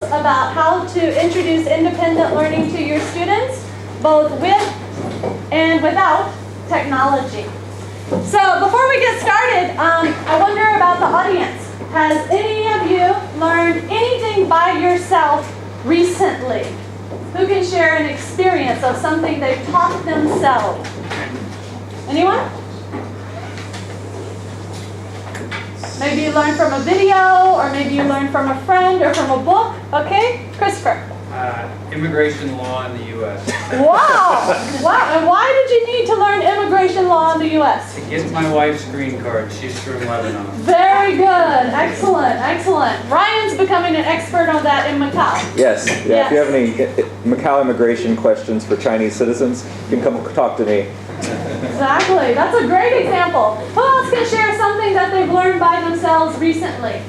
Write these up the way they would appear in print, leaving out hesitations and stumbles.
about how to introduce independent learning to your students, both with and without technology. So before we get started, I wonder about the audience. Has any of you learned anything by yourself recently? Who can share an experience of something they've taught themselves? Anyone? Maybe you learned from a video, or maybe you learned from a friend or from a book. Okay, Christopher. Immigration law in the U.S. Wow! Wow! And why did you need to learn immigration law in the U.S.? To get my wife's green card. She's from Lebanon. Very good. Excellent. Excellent. Ryan's becoming an expert on that in Macau. Yes. Yeah. If you have any Macau immigration questions for Chinese citizens, you can come talk to me. Exactly. That's a great example. Who else can share something that they've learned by themselves recently?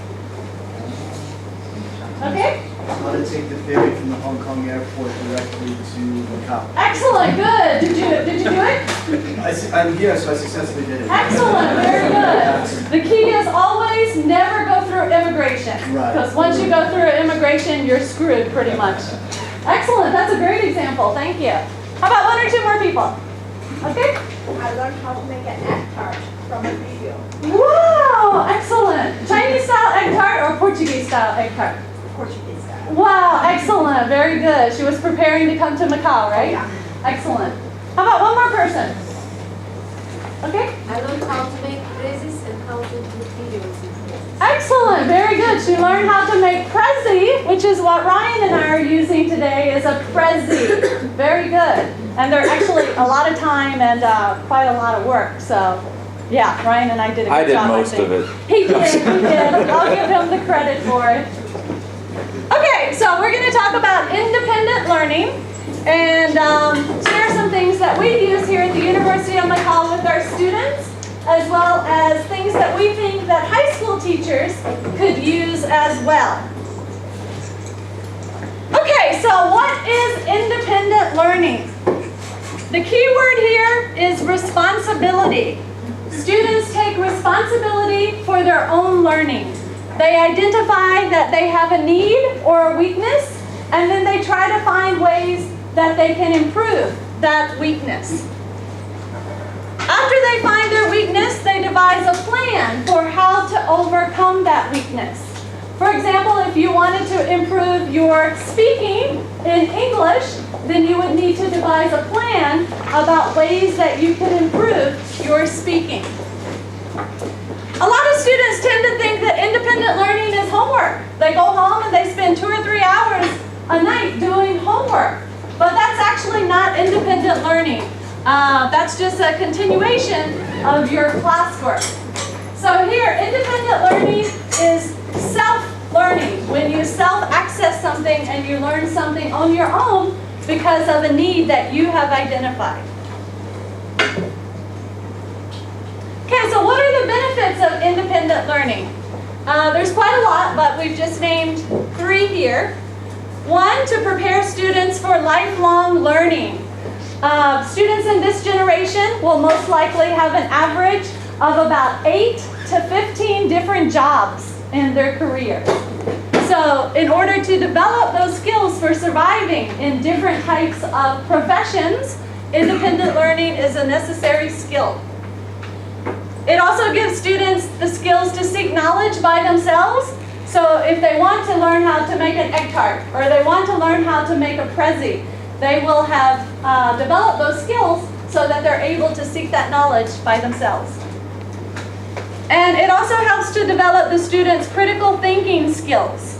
Okay? How to take the ferry from the Hong Kong airport directly to Macau. Excellent. Good. Did you do it? I'm here, so I successfully did it. Excellent. Very good. The key is always never go through immigration. Right. Because once you go through immigration, you're screwed pretty much. Excellent. That's a great example. Thank you. How about one or two more people? Okay? I learned how to make an egg tart from a video. Wow, excellent. Chinese style egg tart or Portuguese style egg tart? Portuguese style. Wow, excellent. Very good. She was preparing to come to Macau, right? Yeah. Excellent. How about one more person? Okay? I learned how to make phrases and how to do videos in phrases. Excellent. Very good. She learned how to make Prezi, which is what Ryan and I are using today, is a Prezi. Very good. And they're actually a lot of time and quite a lot of work. So, yeah, Ryan and I did a good job. I did most of it. He did. I'll give him the credit for it. Okay, so we're going to talk about independent learning and share some things that we use here at the University of Macau with our students, as well as things that we think that high school teachers could use as well. Okay, so what is independent learning? The key word here is responsibility. Students take responsibility for their own learning. They identify that they have a need or a weakness, and then they try to find ways that they can improve that weakness. After they find their weakness, they devise a plan for how to overcome that weakness. For example, if you wanted to improve your speaking in English, then you would need to devise a plan about ways that you could improve your speaking. A lot of students tend to think that independent learning is homework. They go home and they spend 2 or 3 hours a night doing homework. But that's actually not independent learning. That's just a continuation of your classwork. So here, independent learning is self-learning. When you self-access something and you learn something on your own because of a need that you have identified. Okay, so what are the benefits of independent learning? There's quite a lot, but we've just named 3 here. 1, to prepare students for lifelong learning. Students in this generation will most likely have an average of about 8 to 15 different jobs in their career. So in order to develop those skills for surviving in different types of professions, independent learning is a necessary skill. It also gives students the skills to seek knowledge by themselves. So if they want to learn how to make an egg tart, or they want to learn how to make a Prezi, they will have developed those skills so that they're able to seek that knowledge by themselves. And it also helps to develop the students' critical thinking skills.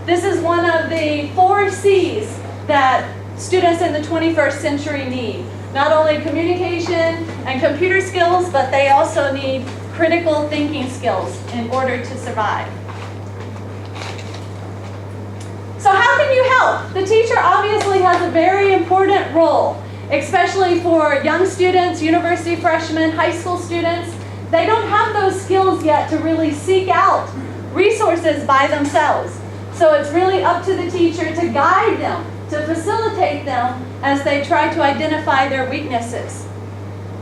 This is one of the 4 C's that students in the 21st century need. Not only communication and computer skills, but they also need critical thinking skills in order to survive. So how can you help? The teacher obviously has a very important role, especially for young students, university freshmen, high school students. They don't have those skills yet to really seek out resources by themselves. So it's really up to the teacher to guide them, to facilitate them as they try to identify their weaknesses.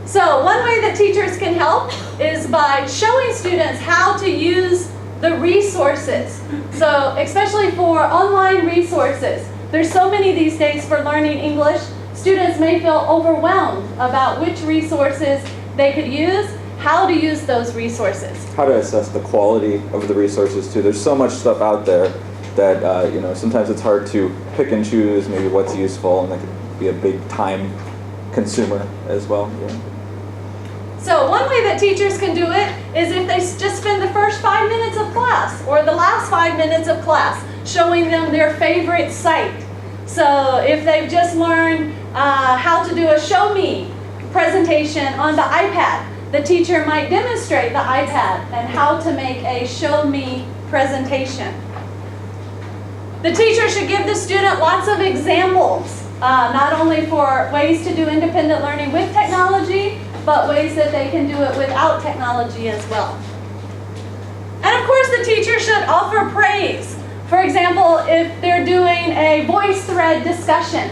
So one way that teachers can help is by showing students how to use the resources. So especially for online resources, there's so many these days for learning English. Students may feel overwhelmed about which resources they could use, how to use those resources. How to assess the quality of the resources too. There's so much stuff out there that you know, sometimes it's hard to pick and choose maybe what's useful, and that could be a big time consumer as well. Yeah. So one way that teachers can do it is if they just spend the first 5 minutes of class or the last 5 minutes of class showing them their favorite site. So if they've just learned how to do a show me presentation on the iPad, the teacher might demonstrate the iPad and how to make a show me presentation. The teacher should give the student lots of examples, not only for ways to do independent learning with technology, but ways that they can do it without technology as well. And of course, the teacher should offer praise. For example, if they're doing a voice thread discussion,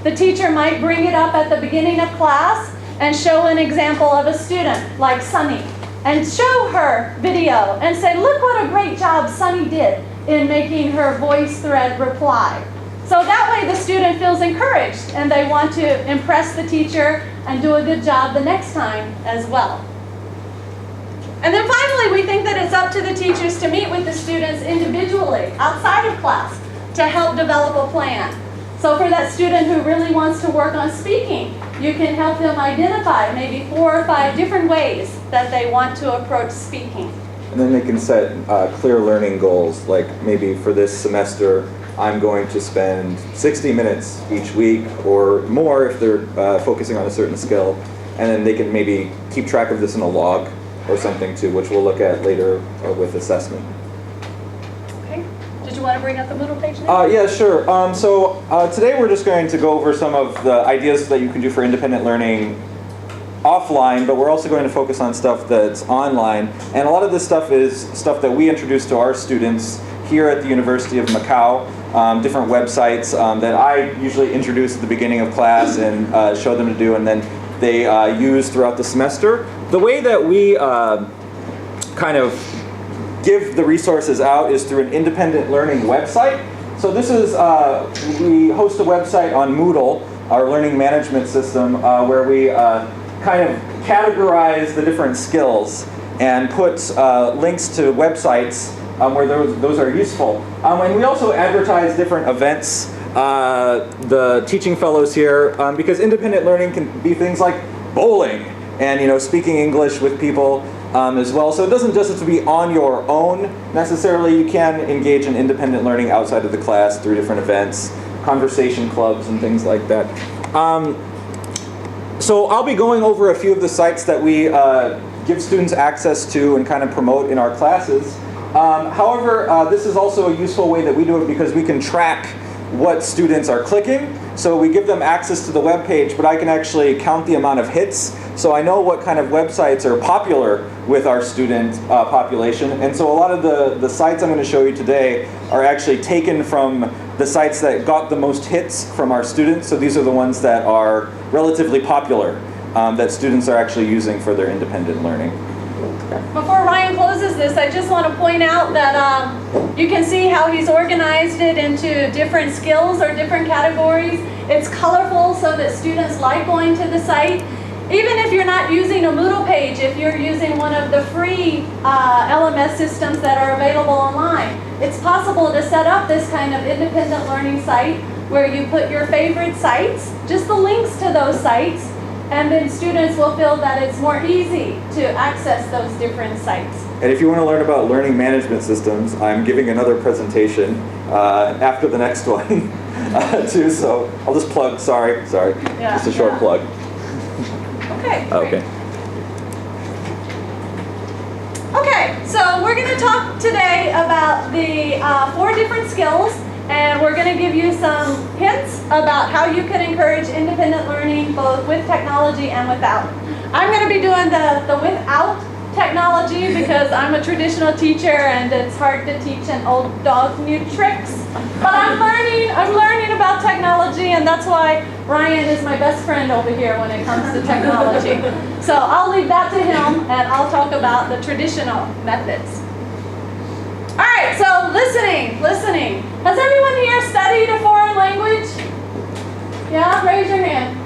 the teacher might bring it up at the beginning of class and show an example of a student like Sunny, and show her video and say, look what a great job Sunny did in making her voice thread reply. So that way the student feels encouraged and they want to impress the teacher and do a good job the next time as well. And then finally, we think that it's up to the teachers to meet with the students individually outside of class to help develop a plan. So for that student who really wants to work on speaking, you can help them identify maybe 4 or 5 different ways that they want to approach speaking. And then they can set clear learning goals, like maybe for this semester, I'm going to spend 60 minutes each week or more if they're focusing on a certain skill. And then they can maybe keep track of this in a log or something too, which we'll look at later with assessment. Okay. Did you want to bring up the Moodle page now? Yeah, sure. So today we're just going to go over some of the ideas that you can do for independent learning offline, but we're also going to focus on stuff that's online. And a lot of this stuff is stuff that we introduce to our students here at the University of Macau, different websites that I usually introduce at the beginning of class and show them to do, and then they use throughout the semester. The way that we kind of give the resources out is through an independent learning website. So this is, we host a website on Moodle, our learning management system, where we kind of categorize the different skills and put links to websites where those are useful. And we also advertise different events, the teaching fellows here, because independent learning can be things like bowling and speaking English with people as well. So it doesn't just have to be on your own necessarily. You can engage in independent learning outside of the class through different events, conversation clubs and things like that. So I'll be going over a few of the sites that we give students access to and kind of promote in our classes. However, this is also a useful way that we do it because we can track what students are clicking. So we give them access to the web page, but I can actually count the amount of hits. So I know what kind of websites are popular with our student population. And so a lot of the sites I'm going to show you today are actually taken from the sites that got the most hits from our students. So these are the ones that are relatively popular that students are actually using for their independent learning. Before Ryan closes this, I just want to point out that you can see how he's organized it into different skills or different categories. It's colorful so that students like going to the site. Even if you're not using a Moodle page, if you're using one of the free LMS systems that are available online, it's possible to set up this kind of independent learning site where you put your favorite sites, just the links to those sites, and then students will feel that it's more easy to access those different sites. And if you want to learn about learning management systems, I'm giving another presentation after the next one too. So I'll just plug, sorry, Yeah, just a short plug. Okay. Okay. Okay, so we're going to talk today about the 4 different skills, and we're going to give you some hints about how you can encourage independent learning both with technology and without. I'm going to be doing the without technology because I'm a traditional teacher and it's hard to teach an old dog new tricks. But I'm learning about technology, and that's why Ryan is my best friend over here when it comes to technology. So I'll leave that to him and I'll talk about the traditional methods. right, so listening. Has everyone here studied a foreign language? Yeah, raise your hand.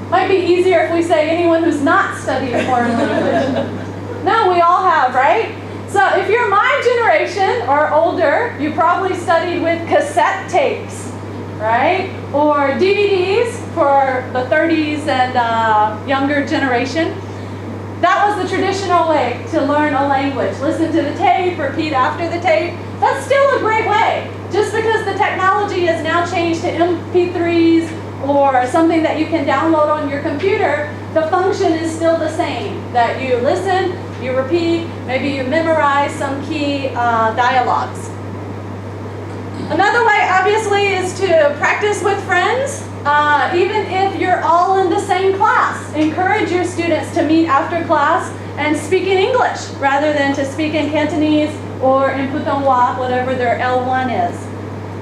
Might be easier if we say anyone who's not studied a foreign language. No, we all have, right? So if you're my generation or older, you probably studied with cassette tapes, right? Or DVDs for the 30s and younger generation. That was the traditional way to learn a language. Listen to the tape, repeat after the tape. That's still a great way. Just because the technology has now changed to MP3s or something that you can download on your computer, the function is still the same. That you listen, you repeat, maybe you memorize some key dialogues. Another way, obviously, is to practice with friends. Even if you're all in the same class, encourage your students to meet after class and speak in English rather than to speak in Cantonese or in Putonghua, whatever their L1 is.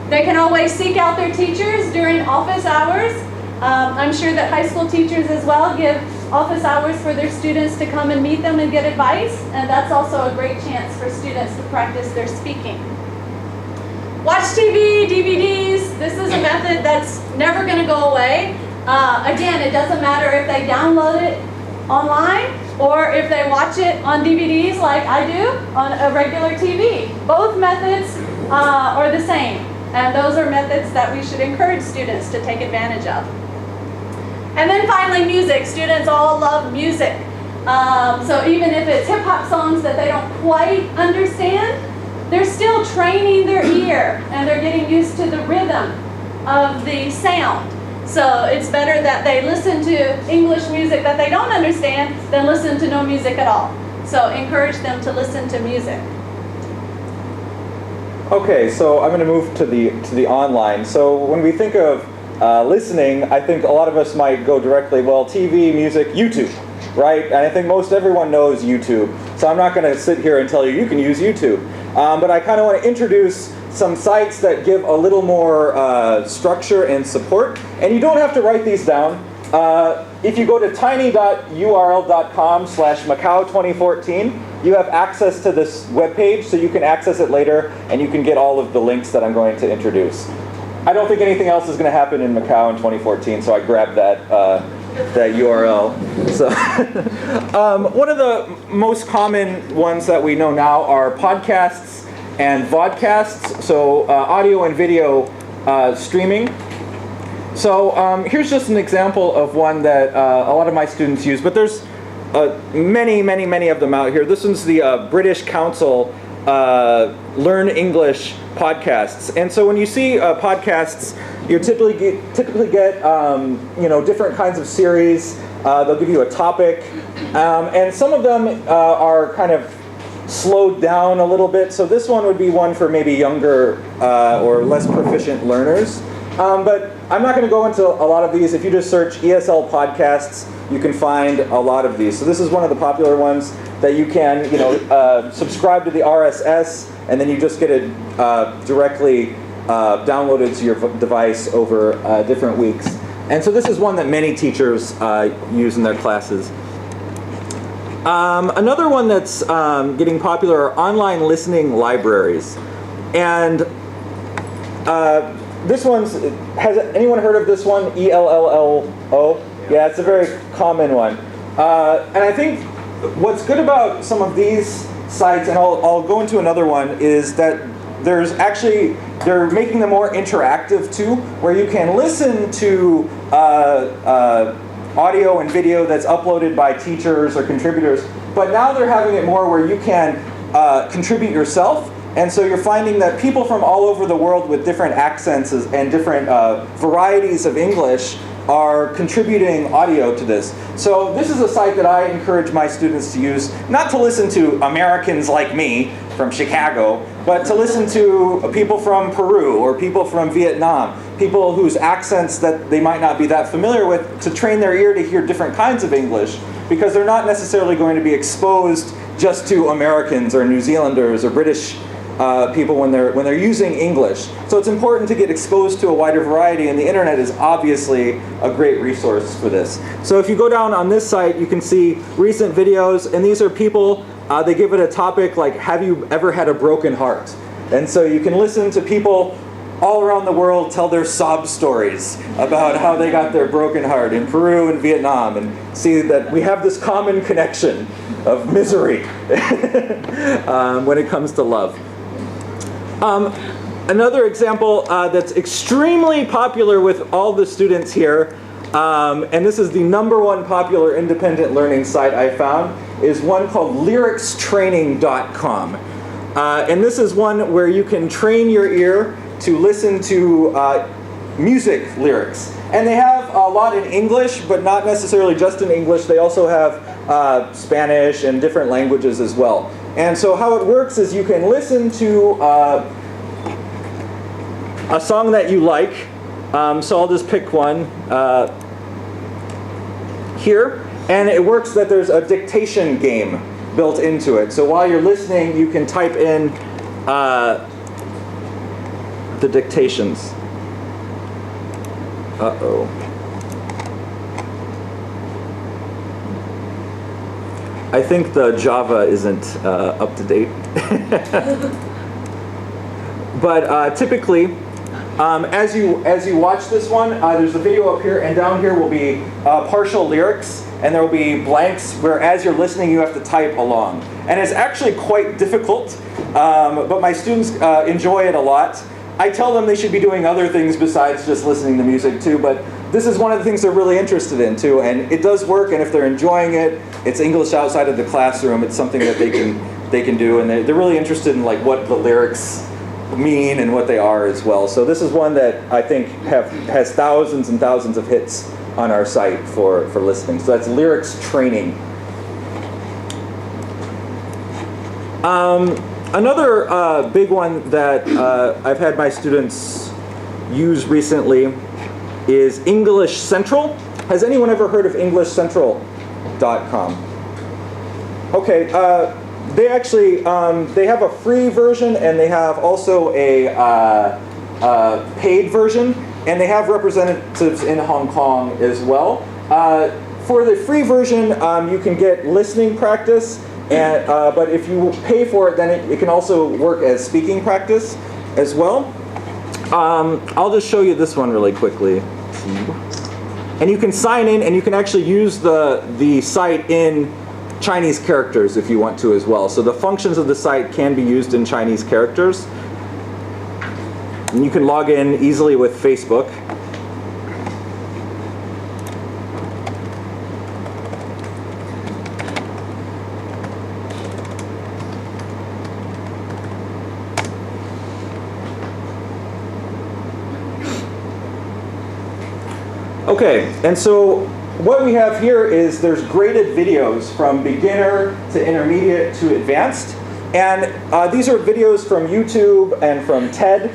They can always seek out their teachers during office hours. I'm sure that high school teachers as well give office hours for their students to come and meet them and get advice, and that's also a great chance for students to practice their speaking. Watch TV, DVDs. This is a method that's never going to go away. Again, it doesn't matter if they download it online or if they watch it on DVDs like I do on a regular TV. Both methods are the same, and those are methods that we should encourage students to take advantage of. And then finally, music. Students all love music. So even if it's hip-hop songs that they don't quite understand, they're still training their ear and they're getting used to the rhythm of the sound. So it's better that they listen to English music that they don't understand than listen to no music at all. So encourage them to listen to music. Okay, so I'm going to move to the online. So when we think of listening, I think a lot of us might go directly, well, TV, music, YouTube, right? And I think most everyone knows YouTube. So I'm not going to sit here and tell you can use YouTube. But I kind of want to introduce some sites that give a little more structure and support. And you don't have to write these down. If you go to tiny.url.com/Macau2014, you have access to this webpage, so you can access it later, and you can get all of the links that I'm going to introduce. I don't think anything else is going to happen in Macau in 2014, so I grabbed that URL. So one of the most common ones that we know now are podcasts and vodcasts, so audio and video streaming. So here's just an example of one that a lot of my students use, but there's many of them out here. This one's the British Council Learn English podcasts. And so when you see podcasts, you typically get different kinds of series. They'll give you a topic, and some of them are kind of slowed down a little bit. So this one would be one for maybe younger or less proficient learners. But I'm not going to go into a lot of these. If you just search ESL podcasts, you can find a lot of these. So this is one of the popular ones that you can, subscribe to the RSS, and then you just get it directly downloaded to your device over different weeks. And so this is one that many teachers use in their classes. Another one that's getting popular are online listening libraries. And this one's, has anyone heard of this one? ELLO? Yeah, it's a very common one. And I think what's good about some of these sites, and I'll go into another one, is that they're making them more interactive too, where you can listen to audio and video that's uploaded by teachers or contributors, but now they're having it more where you can contribute yourself. And so you're finding that people from all over the world with different accents and different varieties of English are contributing audio to this. So this is a site that I encourage my students to use, not to listen to Americans like me from Chicago, but to listen to people from Peru or people from Vietnam, people whose accents that they might not be that familiar with, to train their ear to hear different kinds of English, because they're not necessarily going to be exposed just to Americans or New Zealanders or British people when they're using English. So it's important to get exposed to a wider variety, and the internet is obviously a great resource for this. So if you go down on this site, you can see recent videos, and these are people, they give it a topic like, have you ever had a broken heart? And so you can listen to people all around the world tell their sob stories about how they got their broken heart in Peru and Vietnam, and see that we have this common connection of misery when it comes to love. Another example that's extremely popular with all the students here, and this is the #1 popular independent learning site I found, is one called lyricstraining.com. And this is one where you can train your ear to listen to music lyrics. And they have a lot in English, but not necessarily just in English. They also have Spanish and different languages as well. And so how it works is you can listen to a song that you like. So I'll just pick one here. And it works that there's a dictation game built into it. So while you're listening, you can type in the dictations. Uh-oh. I think the Java isn't up to date. But typically, as you watch this one, there's a video up here, and down here will be partial lyrics, and there will be blanks where as you're listening you have to type along. And it's actually quite difficult, but my students enjoy it a lot. I tell them they should be doing other things besides just listening to music too, but this is one of the things they're really interested in too, and it does work, and if they're enjoying it, it's English outside of the classroom, it's something that they can do, and they're really interested in like what the lyrics mean and what they are as well. So this is one that I think has thousands and thousands of hits on our site for listening. So that's Lyrics Training. Another big one that I've had my students use recently is English Central. Has anyone ever heard of EnglishCentral.com? Okay, they actually they have a free version, and they have also a paid version, and they have representatives in Hong Kong as well. For the free version, you can get listening practice, and but if you pay for it, then it can also work as speaking practice as well. I'll just show you this one really quickly. And you can sign in, and you can actually use the site in Chinese characters if you want to as well. So the functions of the site can be used in Chinese characters. And you can log in easily with Facebook. Okay, and so what we have here is there's graded videos from beginner to intermediate to advanced. And these are videos from YouTube and from TED,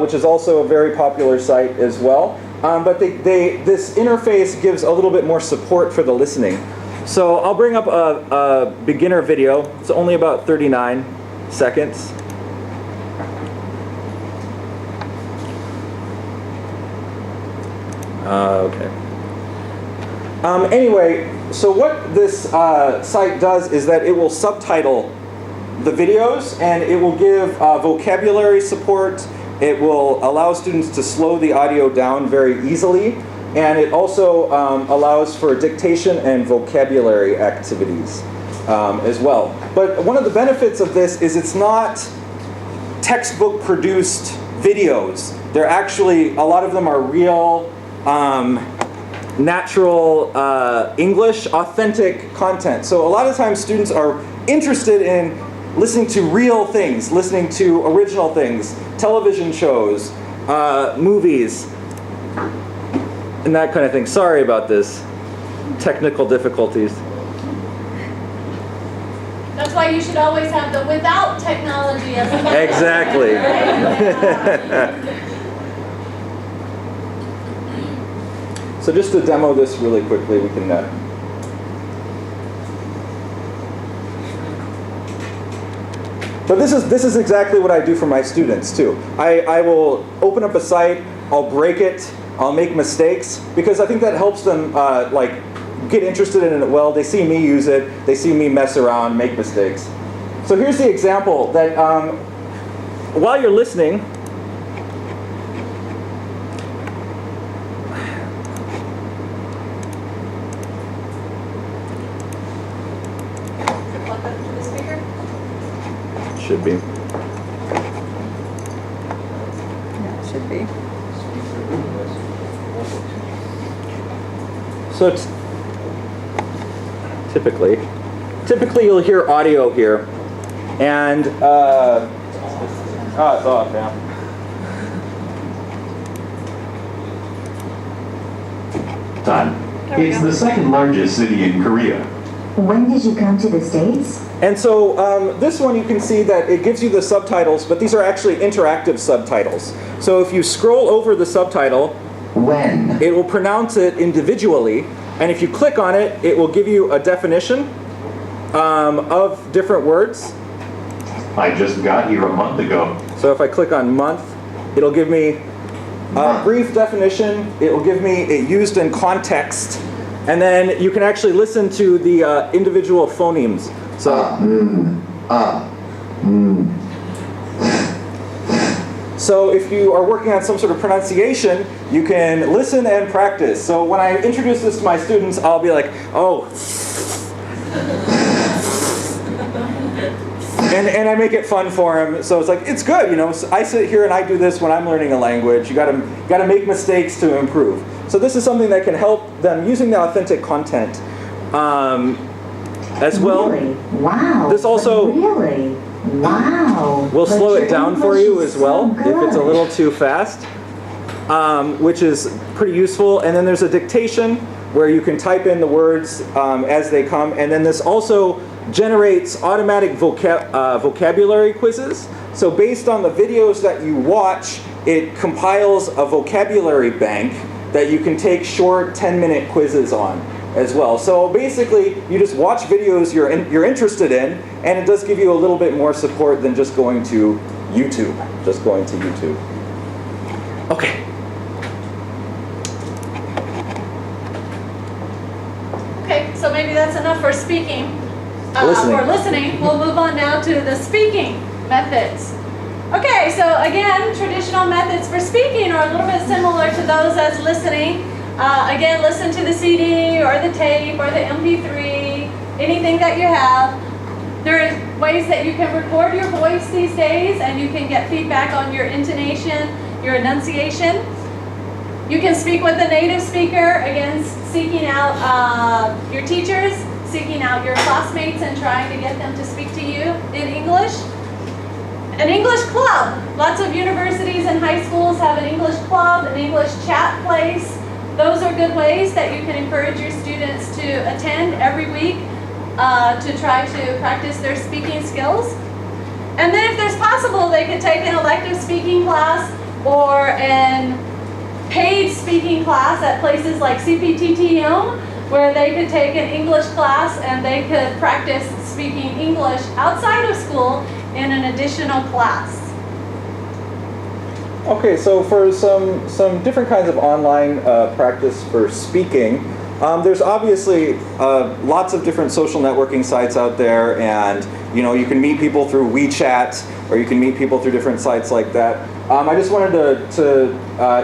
which is also a very popular site as well. But this interface gives a little bit more support for the listening. So I'll bring up a beginner video. It's only about 39 seconds. Okay. Anyway, so what this site does is that it will subtitle the videos, and it will give vocabulary support. It will allow students to slow the audio down very easily, and it also allows for dictation and vocabulary activities as well. But one of the benefits of this is it's not textbook produced videos. They're actually, a lot of them are real, natural English, authentic content. So a lot of times students are interested in listening to real things, listening to original things, television shows, movies, and that kind of thing. Sorry about this. Technical difficulties. That's why you should always have the without technology as a Exactly. So just to demo this really quickly, we can but this is exactly what I do for my students too. I will open up a site, I'll break it, I'll make mistakes, because I think that helps them like get interested in it well. They see me use it, they see me mess around, make mistakes. So here's the example that while you're listening, Plug that into the speaker. should be. Yeah, it should be. So typically you'll hear audio here, and it's off now. There we It's go. the second largest city in Korea. When did you come to the States? And so this one you can see that it gives you the subtitles, but these are actually interactive subtitles. So if you scroll over the subtitle, When? it will pronounce it individually, and if you click on it, it will give you a definition of different words. I just got here a month ago. So if I click on month, it'll give me a brief definition. It will give me it used in context, and then you can actually listen to the individual phonemes. So. So if you are working on some sort of pronunciation, you can listen and practice. So when I introduce this to my students, I'll be like, oh. And I make it fun for them. So it's like, it's good, you know. So I sit here and I do this when I'm learning a language. You gotta make mistakes to improve. So this is something that can help them using the authentic content as well. Really? Wow. This also- Really? Wow. We'll But slow your it down for English you is as well so if it's a good. little too fast, which is pretty useful. And then there's a dictation where you can type in the words as they come. And then this also generates automatic vocabulary quizzes. So based on the videos that you watch, it compiles a vocabulary bank that you can take short 10-minute quizzes on as well. So basically, you just watch videos you're interested in, and it does give you a little bit more support than just going to YouTube. Okay. Okay, so maybe that's enough for speaking. Listening. For listening, we'll move on now to the speaking methods. Okay, so again, traditional methods for speaking are a little bit similar to those as listening. Again, listen to the CD or the tape or the MP3, anything that you have. There are ways that you can record your voice these days, and you can get feedback on your intonation, your enunciation. You can speak with a native speaker, again, seeking out your teachers, seeking out your classmates and trying to get them to speak to you in English. An English club. Lots of universities and high schools have an English club, an English chat place. Those are good ways that you can encourage your students to attend every week to try to practice their speaking skills. And then if there's possible, they could take an elective speaking class or an paid speaking class at places like CPTTM, where they could take an English class and they could practice speaking English outside of school in an additional class. Okay, so for some different kinds of online practice for speaking, there's obviously lots of different social networking sites out there, and you can meet people through WeChat, or you can meet people through different sites like that. I just wanted to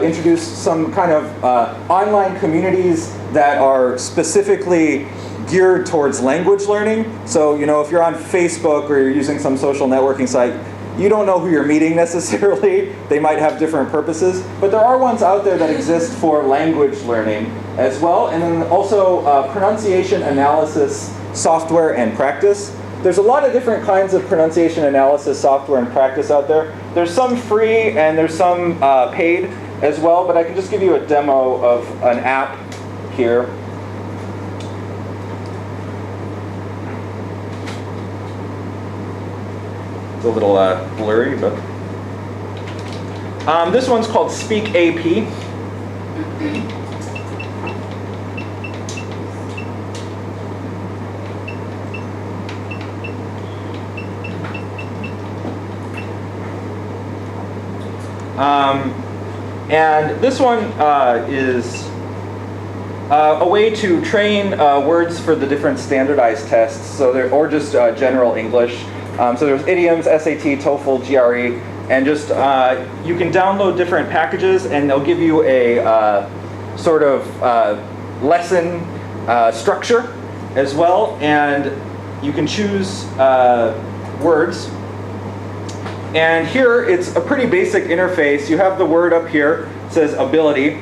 introduce some kind of online communities that are specifically geared towards language learning. So if you're on Facebook or you're using some social networking site, you don't know who you're meeting necessarily. They might have different purposes, but there are ones out there that exist for language learning as well. And then also pronunciation analysis software and practice. There's a lot of different kinds of pronunciation analysis software and practice out there. There's some free and there's some paid as well, but I can just give you a demo of an app here. It's a little blurry, but this one's called Speak AP. And this one is a way to train words for the different standardized tests, or just general English. So there's idioms, SAT, TOEFL, GRE, and just you can download different packages, and they'll give you a sort of lesson structure as well, and you can choose words. And here it's a pretty basic interface. You have the word up here, it says ability,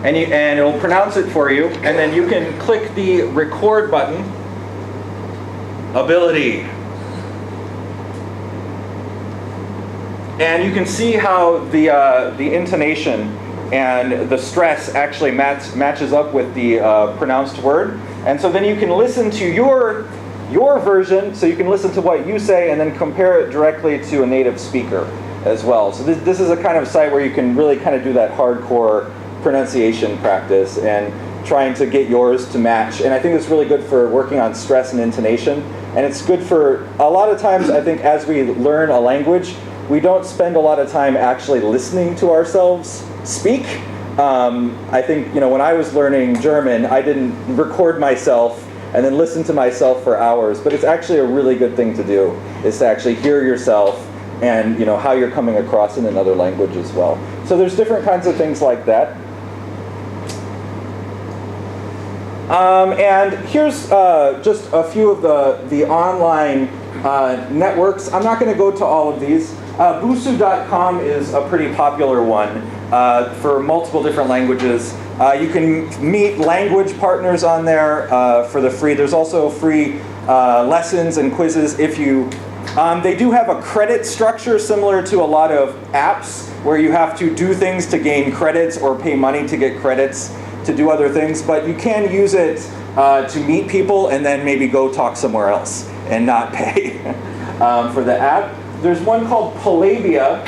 and it'll pronounce it for you, and then you can click the record button. Ability. And you can see how the intonation and the stress actually matches up with the pronounced word. And so then you can listen to your version, so you can listen to what you say and then compare it directly to a native speaker as well. So this is a kind of site where you can really kind of do that hardcore pronunciation practice and trying to get yours to match. And I think it's really good for working on stress and intonation. And it's good for, a lot of times I think as we learn a language, we don't spend a lot of time actually listening to ourselves speak. I think, when I was learning German, I didn't record myself and then listen to myself for hours. But it's actually a really good thing to do, is to actually hear yourself and how you're coming across in another language as well. So there's different kinds of things like that. And here's just a few of the online networks. I'm not going to go to all of these. Busu.com is a pretty popular one for multiple different languages. You can meet language partners on there for the free. There's also free lessons and quizzes if you... they do have a credit structure similar to a lot of apps where you have to do things to gain credits or pay money to get credits to do other things, but you can use it to meet people and then maybe go talk somewhere else and not pay for the app. There's one called Palabia.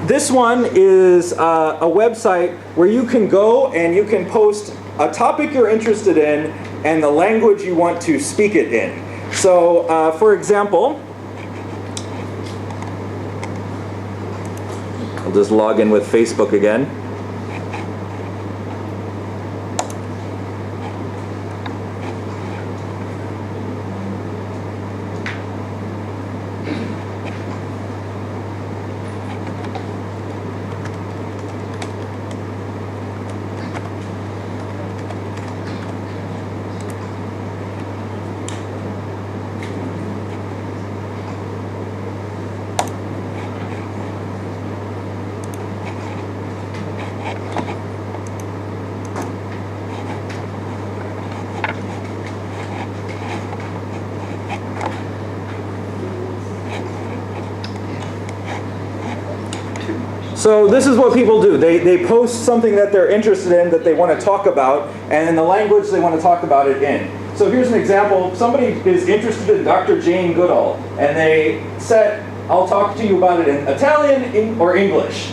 This one is a website where you can go and you can post a topic you're interested in and the language you want to speak it in. So, for example, I'll just log in with Facebook again. So this is what people do. They post something that they're interested in, that they want to talk about, and in the language they want to talk about it in. So here's an example. Somebody is interested in Dr. Jane Goodall, and they said, I'll talk to you about it in Italian or English.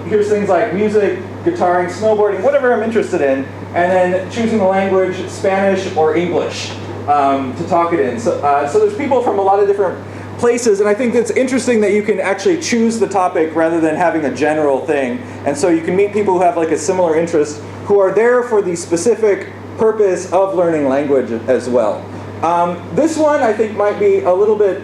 Here's things like music, guitaring, snowboarding, whatever I'm interested in, and then choosing the language, Spanish or English, to talk it in. So there's people from a lot of different places, and I think it's interesting that you can actually choose the topic rather than having a general thing. And so you can meet people who have like a similar interest, who are there for the specific purpose of learning language as well. This one I think might be a little bit,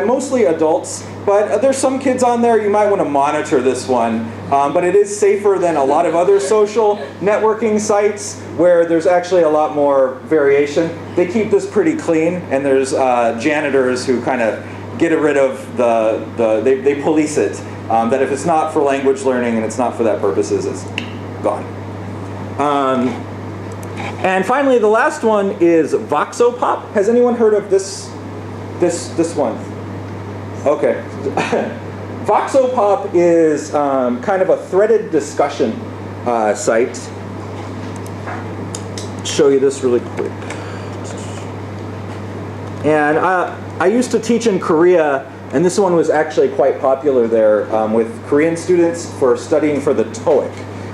mostly adults, but there's some kids on there. You might want to monitor this one, but it is safer than a lot of other social networking sites where there's actually a lot more variation. They keep this pretty clean, and there's janitors who kind of get rid of they police it, that if it's not for language learning and it's not for that purposes, it's gone. And finally, the last one is Voxopop. Has anyone heard of this one? Okay. Voxopop is kind of a threaded discussion site. Show you this really quick. And I used to teach in Korea, and this one was actually quite popular there with Korean students for studying for the TOEIC,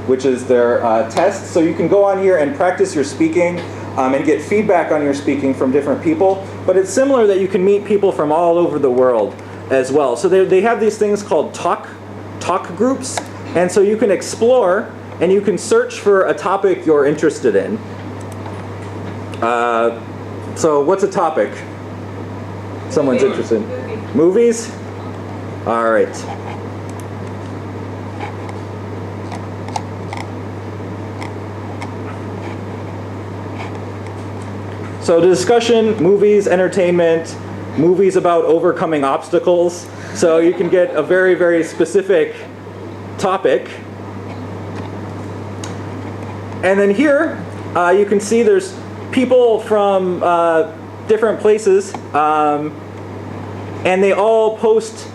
which is their test. So you can go on here and practice your speaking and get feedback on your speaking from different people. But it's similar that you can meet people from all over the world as well. So they have these things called talk groups, and so you can explore and you can search for a topic you're interested in. So what's a topic someone's interested in? Movies? All right. So discussion, movies, entertainment, movies about overcoming obstacles. So you can get a very, very specific topic. And then here, you can see there's people from different places, and they all post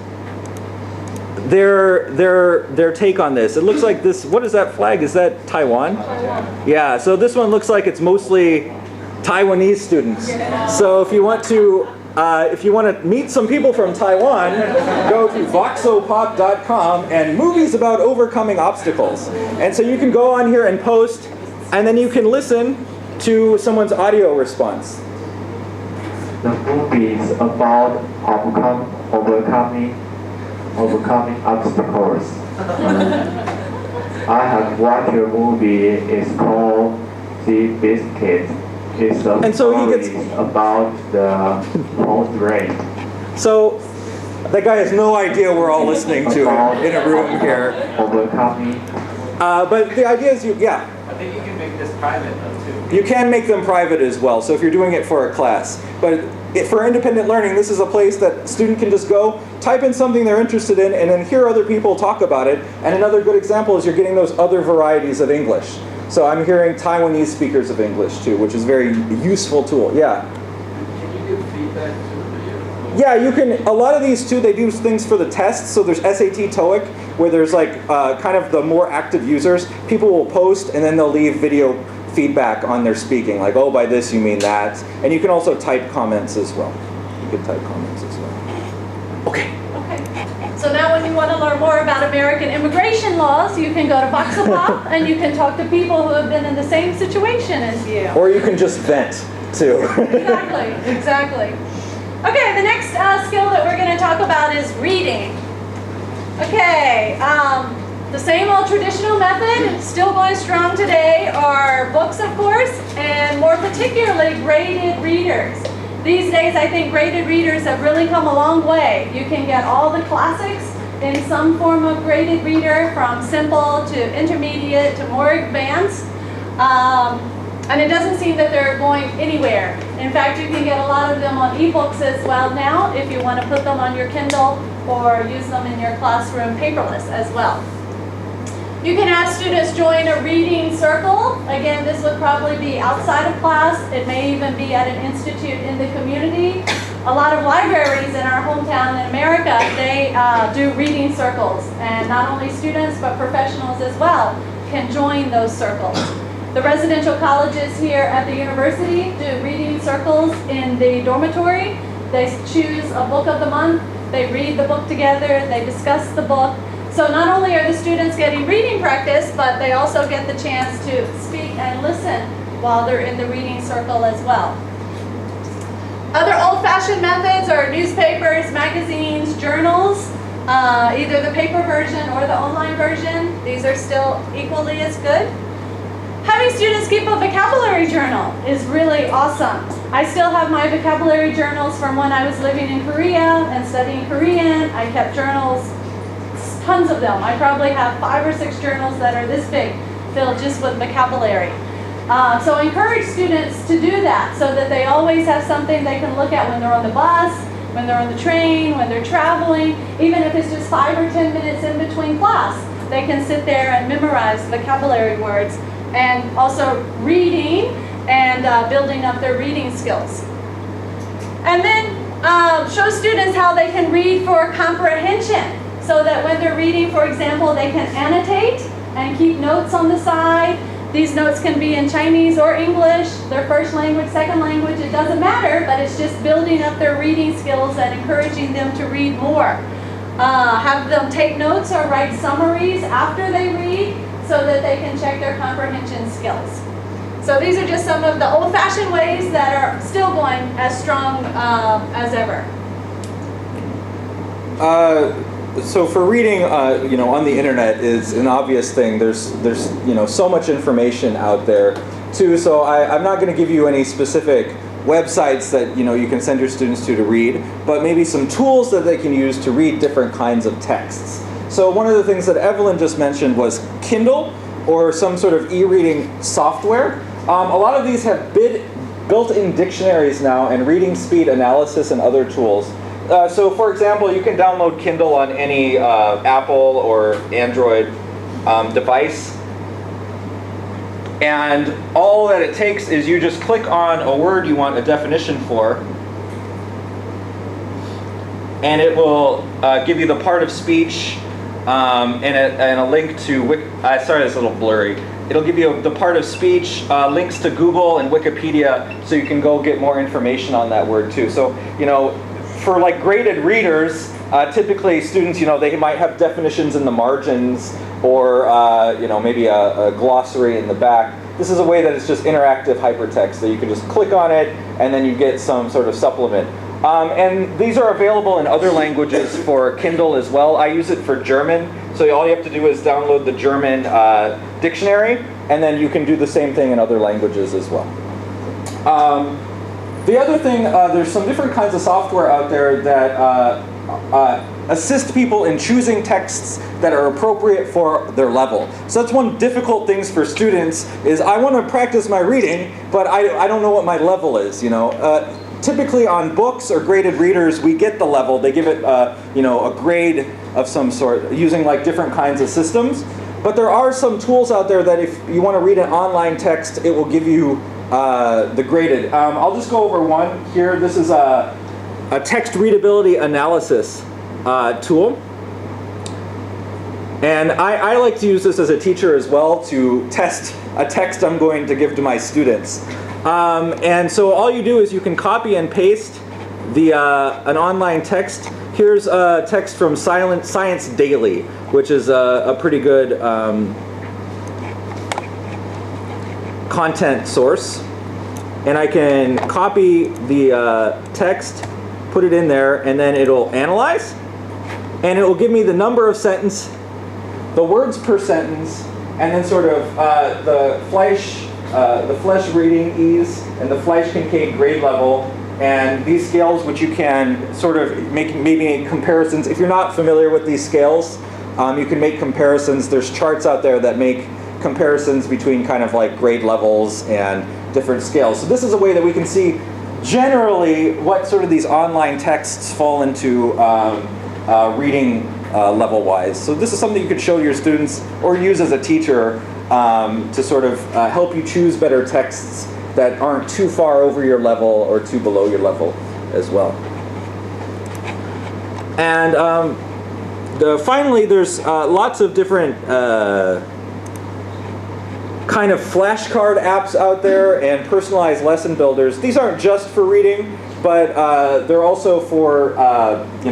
their take on this. It looks like this. What is that flag? Is that Taiwan? Taiwan. Yeah. So this one looks like it's mostly Taiwanese students. So if you want to meet some people from Taiwan, go to voxopop.com and movies about overcoming obstacles. And so you can go on here and post, and then you can listen to someone's audio response. The movie is about overcoming obstacles. I have watched a movie. It's called The Biscuit. It's a story about the horse race. So that guy has no idea we're all listening to in a room here. Overcoming. But the idea is, yeah. I think you can make this private though too. You can make them private as well, so if you're doing it for a class. But for independent learning, this is a place that a student can just go, type in something they're interested in, and then hear other people talk about it. And another good example is you're getting those other varieties of English. So I'm hearing Taiwanese speakers of English too, which is a very useful tool. Yeah? Can you give feedback to the video? Yeah, you can. A lot of these too, they do things for the tests. So there's SAT, TOEIC, where there's like kind of the more active users. People will post and then they'll leave video feedback on their speaking, like, oh, by this you mean that. And you can also type comments as well. You can type comments as well. Okay. Okay. So now when you want to learn more about American immigration laws, you can go to Voxopop and you can talk to people who have been in the same situation as you. Or you can just vent too. Exactly. Okay, the next skill that we're going to talk about is reading. Okay, the same old traditional method, still going strong today, are books, of course, and more particularly graded readers. These days, I think graded readers have really come a long way. You can get all the classics in some form of graded reader, from simple to intermediate to more advanced. And it doesn't seem that they're going anywhere. In fact, you can get a lot of them on ebooks as well now if you want to put them on your Kindle or use them in your classroom paperless as well. You can have students join a reading circle. Again, this would probably be outside of class. It may even be at an institute in the community. A lot of libraries in our hometown in America, they do reading circles. And not only students, but professionals as well can join those circles. The residential colleges here at the university do reading circles in the dormitory. They choose a book of the month. They read the book together. They discuss the book. So not only are the students getting reading practice, but they also get the chance to speak and listen while they're in the reading circle as well. Other old-fashioned methods are newspapers, magazines, journals, either the paper version or the online version. These are still equally as good. Having students keep a vocabulary journal is really awesome. I still have my vocabulary journals from when I was living in Korea and studying Korean. I kept journals, tons of them. I probably have 5 or 6 journals that are this big, filled just with vocabulary. So encourage students to do that so that they always have something they can look at when they're on the bus, when they're on the train, when they're traveling. Even if it's just 5 or 10 minutes in between class, they can sit there and memorize vocabulary words. And also reading and building up their reading skills. And then show students how they can read for comprehension, so that when they're reading, for example, they can annotate and keep notes on the side. These notes can be in Chinese or English, their first language, second language, it doesn't matter, but it's just building up their reading skills and encouraging them to read more. Have them take notes or write summaries after they read, so that they can check their comprehension skills. So these are just some of the old-fashioned ways that are still going as strong as ever. So for reading, on the internet is an obvious thing. There's so much information out there too. So I'm not going to give you any specific websites that you can send your students to read, but maybe some tools that they can use to read different kinds of texts. So one of the things that Evelyn just mentioned was Kindle, or some sort of e-reading software. A lot of these have built-in dictionaries now and reading speed analysis and other tools. So for example, you can download Kindle on any Apple or Android device. And all that it takes is you just click on a word you want a definition for, and it will give you the part of speech and a link to sorry, it's a little blurry. It'll give you the part of speech, links to Google and Wikipedia, so you can go get more information on that word too. So, for like graded readers, typically students, they might have definitions in the margins, or maybe a glossary in the back. This is a way that it's just interactive hypertext, that you can just click on it and then you get some sort of supplement. And these are available in other languages for Kindle as well. I use it for German, so all you have to do is download the German dictionary, and then you can do the same thing in other languages as well. The other thing, there's some different kinds of software out there that assist people in choosing texts that are appropriate for their level. So that's one difficult things for students, is I want to practice my reading, but I don't know what my level is, Typically on books or graded readers, we get the level. They give it, a grade of some sort, using like different kinds of systems. But there are some tools out there that if you want to read an online text, it will give you the graded. I'll just go over one here. This is a text readability analysis tool. And I like to use this as a teacher as well to test a text I'm going to give to my students. And so all you do is you can copy and paste an online text. Here's a text from Science Daily, which is a pretty good content source. And I can copy the text, put it in there, and then it'll analyze. And it will give me the number of sentences, the words per sentence, and then sort of the Flesch reading ease and the Flesch Kincaid grade level, and these scales which you can sort of maybe comparisons. If you're not familiar with these scales, you can make comparisons. There's charts out there that make comparisons between kind of like grade levels and different scales. So this is a way that we can see generally what sort of these online texts fall into reading level-wise. So this is something you could show your students or use as a teacher to sort of help you choose better texts that aren't too far over your level or too below your level as well. And finally, there's lots of different kind of flashcard apps out there and personalized lesson builders. These aren't just for reading, but they're also for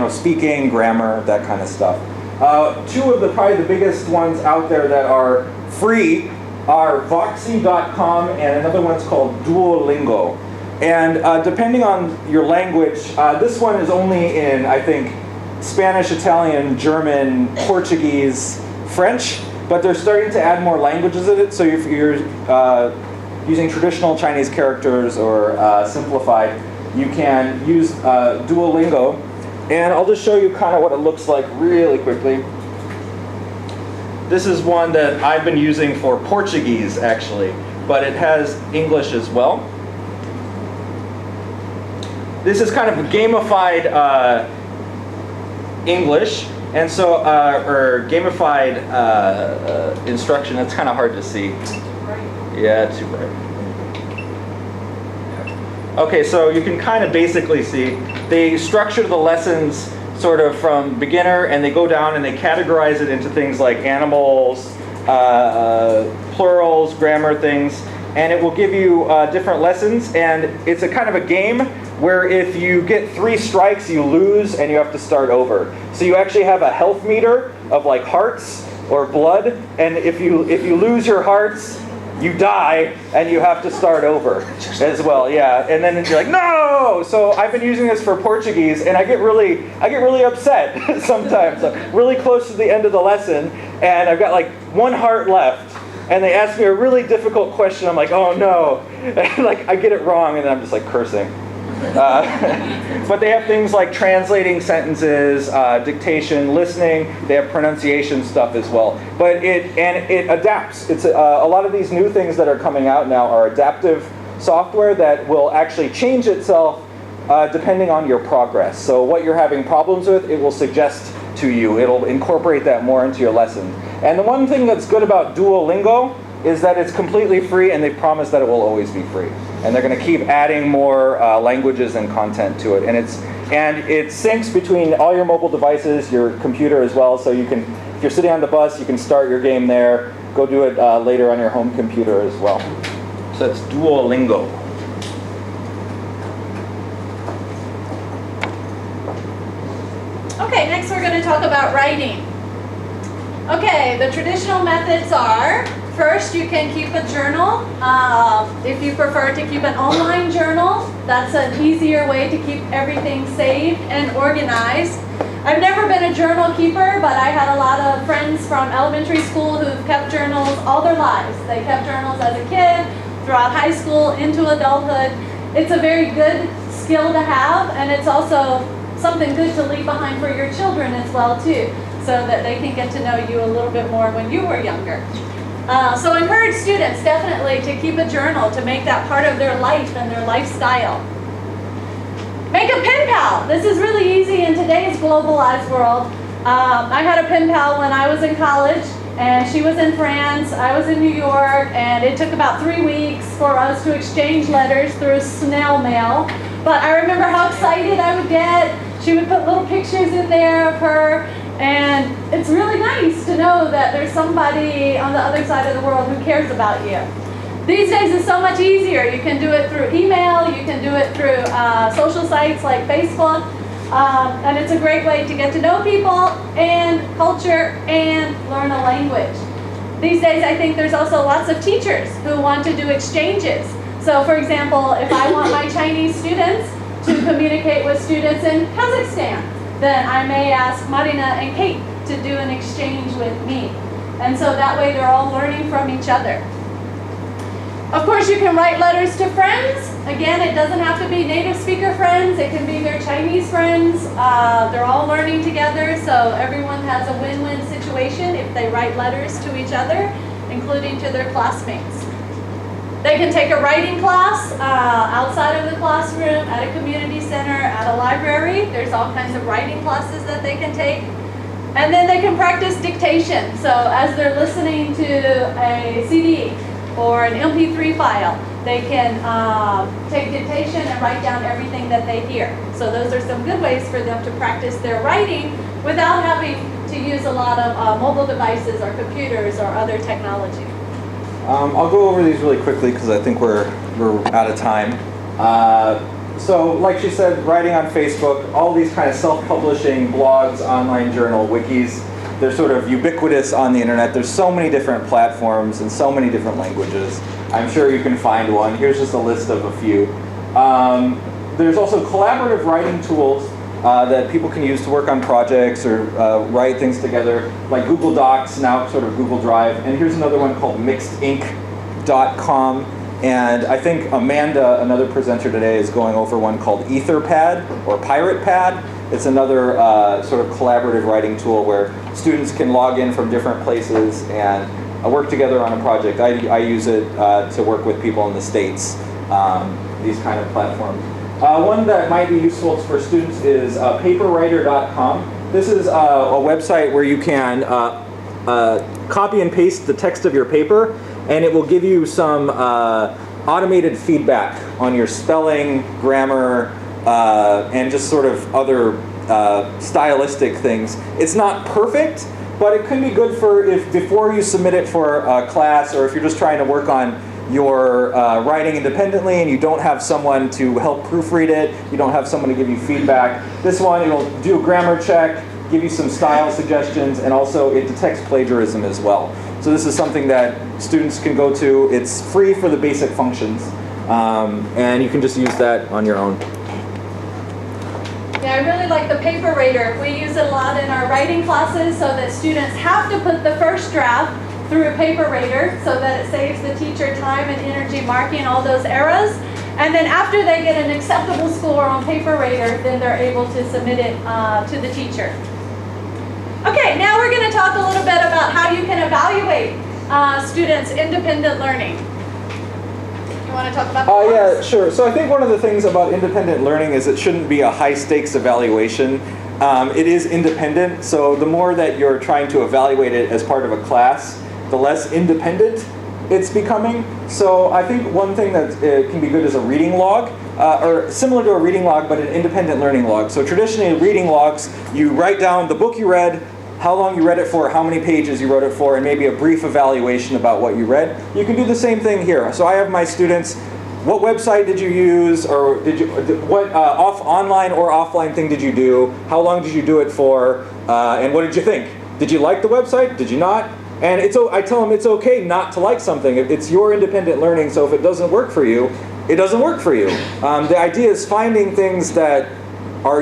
speaking, grammar, that kind of stuff. Two of probably the biggest ones out there that are free are Voxy.com, and another one's called Duolingo. And depending on your language, this one is only in, I think, Spanish, Italian, German, Portuguese, French, but they're starting to add more languages in it. So if you're using traditional Chinese characters or simplified, you can use Duolingo. And I'll just show you kind of what it looks like really quickly. This is one that I've been using for Portuguese, actually, but it has English as well. This is kind of gamified English, and so, or gamified instruction. It's kind of hard to see. Yeah, too bright. Okay, so you can kind of basically see they structure the lessons sort of from beginner, and they go down and they categorize it into things like animals, plurals, grammar things, and it will give you different lessons. And it's a kind of a game where if you get 3 strikes, you lose and you have to start over. So you actually have a health meter of like hearts or blood, and if you lose your hearts, you die and you have to start over as well. Yeah, and then you're like, no. So I've been using this for Portuguese, and I get really upset sometimes. I'm really close to the end of the lesson, and I've got like 1 heart left, and they ask me a really difficult question. I'm like, oh no, and like I get it wrong, and then I'm just like cursing. But they have things like translating sentences, dictation, listening. They have pronunciation stuff as well. But it adapts. It's a lot of these new things that are coming out now are adaptive software that will actually change itself depending on your progress. So what you're having problems with, it will suggest to you. It'll incorporate that more into your lesson. And the one thing that's good about Duolingo is that it's completely free, and they've promised that it will always be free. And they're going to keep adding more languages and content to it. And it syncs between all your mobile devices, your computer as well. So you can, if you're sitting on the bus, you can start your game there. Go do it later on your home computer as well. So that's Duolingo. Okay, next we're going to talk about writing. Okay, the traditional methods are, first you can keep a journal. If you prefer to keep an online journal, that's an easier way to keep everything saved and organized. I've never been a journal keeper, but I had a lot of friends from elementary school who've kept journals all their lives. They kept journals as a kid, throughout high school, into adulthood. It's a very good skill to have, and it's also something good to leave behind for your children as well too, so that they can get to know you a little bit more when you were younger. So encourage students definitely to keep a journal, to make that part of their life and their lifestyle. Make a pen pal. This is really easy in today's globalized world. I had a pen pal when I was in college, and she was in France, I was in New York, and it took about 3 weeks for us to exchange letters through snail mail. But I remember how excited I would get. She would put little pictures in there of her, and it's really nice to know that there's somebody on the other side of the world who cares about you. These days it's so much easier. You can do it through email, you can do it through social sites like Facebook, and it's a great way to get to know people and culture and learn a language. These days I think there's also lots of teachers who want to do exchanges. So for example, if I want my Chinese students to communicate with students in Kazakhstan, then I may ask Marina and Kate to do an exchange with me. And so that way they're all learning from each other. Of course, you can write letters to friends. Again, it doesn't have to be native speaker friends. It can be their Chinese friends. They're all learning together, so everyone has a win-win situation if they write letters to each other, including to their classmates. They can take a writing class outside of the classroom, at a community center, at a library. There's all kinds of writing classes that they can take. And then they can practice dictation. So as they're listening to a CD or an MP3 file, they can take dictation and write down everything that they hear. So those are some good ways for them to practice their writing without having to use a lot of mobile devices or computers or other technology. I'll go over these really quickly because I think we're out of time. So like she said, writing on Facebook, all these kind of self-publishing blogs, online journal, wikis, they're sort of ubiquitous on the internet. There's so many different platforms and so many different languages. I'm sure you can find one. Here's just a list of a few. There's also collaborative writing tools that people can use to work on projects or write things together, like Google Docs, now sort of Google Drive. And here's another one called mixedink.com. And I think Amanda, another presenter today, is going over one called Etherpad or PiratePad. It's another sort of collaborative writing tool where students can log in from different places and work together on a project. I use it to work with people in the States, these kind of platforms. One that might be useful for students is paperwriter.com. This is a website where you can copy and paste the text of your paper, and it will give you some automated feedback on your spelling, grammar, and just sort of other stylistic things. It's not perfect, but it can be good for if before you submit it for a class, or if you're just trying to work on your writing independently and you don't have someone to help proofread it, you don't have someone to give you feedback. This one, it'll do a grammar check, give you some style suggestions, and also it detects plagiarism as well. So this is something that students can go to. It's free for the basic functions, and you can just use that on your own. Yeah, I really like the Paperwriter. We use it a lot in our writing classes so that students have to put the first draft through a paper rater so that it saves the teacher time and energy marking all those errors. And then after they get an acceptable score on paper rater, then they're able to submit it to the teacher. Okay, now we're going to talk a little bit about how you can evaluate students' independent learning. You want to talk about that? Yeah, sure. So I think one of the things about independent learning is it shouldn't be a high-stakes evaluation. It is independent, so the more that you're trying to evaluate it as part of a class, the less independent it's becoming. So I think one thing that can be good is a reading log, or similar to a reading log, but an independent learning log. So traditionally, reading logs, you write down the book you read, how long you read it for, how many pages you wrote it for, and maybe a brief evaluation about what you read. You can do the same thing here. So I have my students, what website did you use, or what online or offline thing did you do? How long did you do it for? And what did you think? Did you like the website? Did you not? And I tell them it's okay not to like something. It's your independent learning, so if it doesn't work for you, it doesn't work for you. The idea is finding things that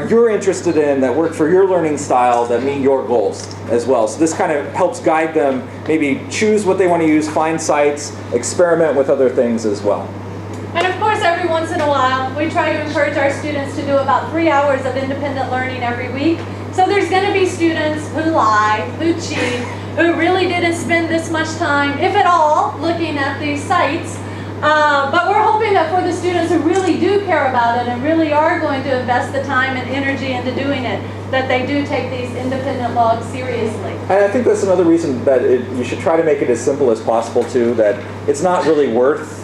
you're interested in, that work for your learning style, that meet your goals as well. So this kind of helps guide them, maybe choose what they want to use, find sites, experiment with other things as well. And of course, every once in a while, we try to encourage our students to do about 3 hours of independent learning every week. So there's going to be students who lie, who cheat, who really didn't spend this much time, if at all, looking at these sites. But we're hoping that for the students who really do care about it and really are going to invest the time and energy into doing it, that they do take these independent logs seriously. And I think that's another reason that you should try to make it as simple as possible too, that it's not really worth,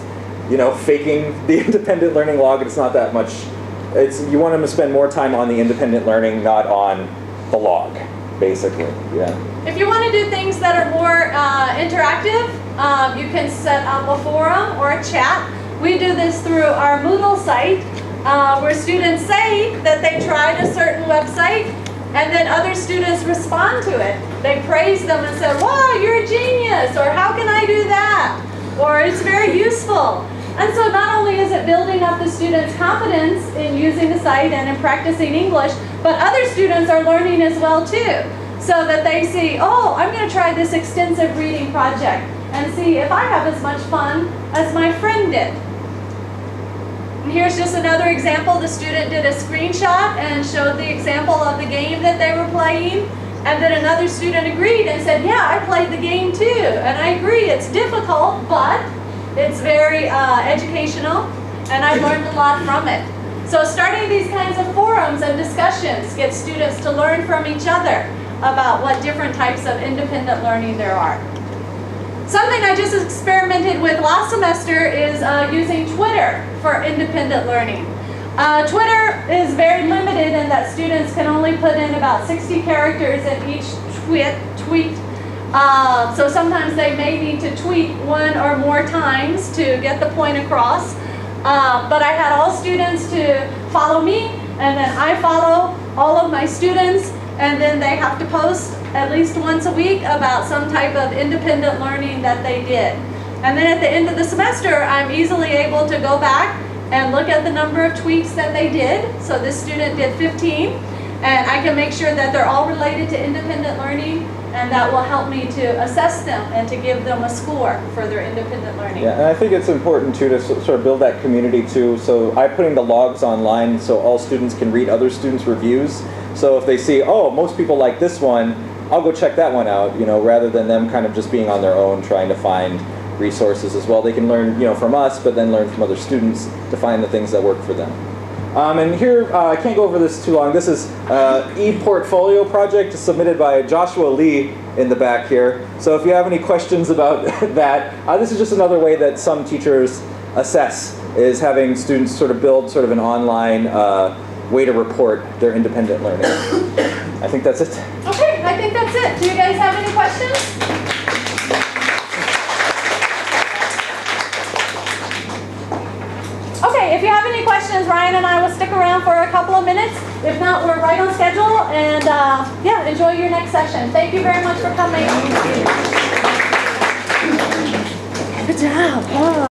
faking the independent learning log. It's not that much. You want them to spend more time on the independent learning, not on the log, basically, yeah. If you want to do things that are more interactive, you can set up a forum or a chat. We do this through our Moodle site, where students say that they tried a certain website, and then other students respond to it. They praise them and say, wow, you're a genius, or how can I do that? Or it's very useful. And so not only is it building up the students' confidence in using the site and in practicing English, but other students are learning as well too. So that they see, oh, I'm going to try this extensive reading project and see if I have as much fun as my friend did. And here's just another example. The student did a screenshot and showed the example of the game that they were playing. And then another student agreed and said, yeah, I played the game too. And I agree, it's difficult, but it's very educational, and I learned a lot from it. So starting these kinds of forums and discussions gets students to learn from each other about what different types of independent learning there are. Something I just experimented with last semester is using Twitter for independent learning. Twitter is very limited in that students can only put in about 60 characters in each tweet. So sometimes they may need to tweet one or more times to get the point across. But I had all students to follow me, and then I follow all of my students, and then they have to post at least once a week about some type of independent learning that they did. And then at the end of the semester, I'm easily able to go back and look at the number of tweets that they did. So this student did 15, and I can make sure that they're all related to independent learning, and that will help me to assess them and to give them a score for their independent learning. Yeah, and I think it's important too to sort of build that community too. So I'm putting the logs online so all students can read other students' reviews. So if they see, oh, most people like this one, I'll go check that one out, rather than them kind of just being on their own trying to find resources as well. They can learn, from us, but then learn from other students to find the things that work for them. And here, I can't go over this too long. This is e-portfolio project submitted by Joshua Lee in the back here. So if you have any questions about that, this is just another way that some teachers assess, is having students sort of build sort of an online way to report their independent learning. I think that's it. Okay, I think that's it. Do you guys have any questions? Okay, if you have any questions, Ryan and I will stick around for a couple of minutes. If not, we're right on schedule, and yeah, enjoy your next session. Thank you very much for coming. Good job.